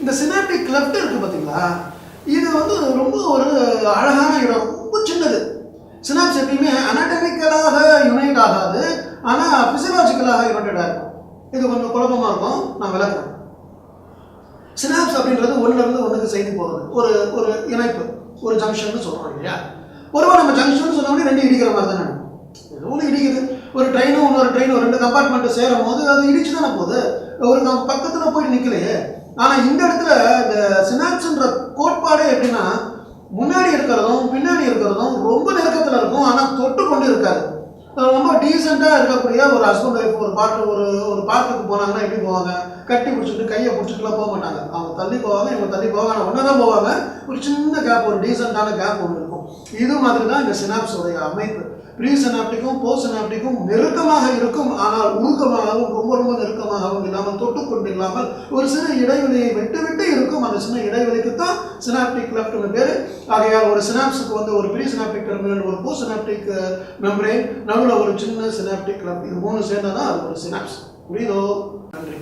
இந்த synaptic cleft இருக்குது பார்த்தீங்களா, இது வந்து ரொம்ப ஒரு அழகான இடம், ரொம்ப சின்னது. சினாப்ஸ் எப்பயுமே அனாட்டமிக்கலாக யுனைட் ஆகாது, ஆனால் ஃபிசியலாஜிக்கலாக யுனைட்டடாக இருக்கும். இது கொஞ்சம் குழப்பமாக இருக்கும், நான் விளக்குறேன். சினாப்ஸ் அப்படின்றது ஒன்றுலேருந்து ஒன்றுக்கு செய்தி போகிறது, ஒரு இணைப்பு, ஒரு ஜங்ஷன் சொல்கிறோம் இல்லையா. ஒருவா நம்ம ஜங்ஷன் சொன்னோடனே ரெண்டு இடிக்கிற மாதிரி தானே, ஒன்று இடிக்குது. ஒரு ட்ரெயினும் இன்னொரு ட்ரெயினும் ரெண்டு கம்பார்ட்மெண்ட்டு சேரும் போது அது இடிச்சு தானே போகுது, ஒரு பக்கத்தில் போய் நிற்கலையே. ஆனால் இந்த இடத்துல இந்த சினாப்ஸ்ன்ற கோட்பாடே எப்படின்னா, முன்னாடி இருக்கிறதும் பின்னாடி இருக்கிறதும் ரொம்ப நெருக்கத்தில் இருக்கும், ஆனால் தொட்டு கொண்டு இருக்காது. ரொம்ப டீசெண்டாக இருக்கக்கூடிய ஒரு ஹஸ்பண்ட் ஒய்ஃப் ஒரு பார்க்குக்கு போனாங்கன்னா எப்படி போவாங்க, கட்டி பிடிச்சிட்டு கையை பிடிச்சிட்டுலாம் போக மாட்டாங்க. அவங்க தள்ளி போவாங்க, இவங்க தள்ளி போவாங்க, ஆனால் ஒன்றா தான் போவாங்க. ஒரு சின்ன கேப், ஒரு டீசெண்டான கேப் ஒன்று இருக்கும். இது மாதிரி தான் இந்த சினாப்ஸோடைய அமைப்பு. ப்ரீ சினாப்டிக்கும் போஸ்ட் சினாப்டிக்கும் நெருக்கமாக இருக்கும், ஆனால் உருக்கமாகவும் ரொம்ப நெருக்கமாகவும் இல்லாமல், தொட்டுக்கொண்டு இல்லாமல் ஒரு சிறு இடைவெளியை விட்டு இருக்கும். அந்த சின்ன இடைவெளிக்கு தான் சினாப்டிக் கிளெஃப்ட்னு பேர். ஆகையால் ஒரு சினாப்ஸுக்கு வந்து ஒரு ப்ரீ சினாப்டிக் டெர்மினல், ஒரு போஸ்ட் சினாப்டிக் மெம்பரேன், நடுவில் ஒரு சின்ன சினாப்டிக் கிளெஃப்ட், இது மூணு சேர்ந்தால் தான் அது ஒரு சினாப்ஸ். புரியுதோ? நன்றி.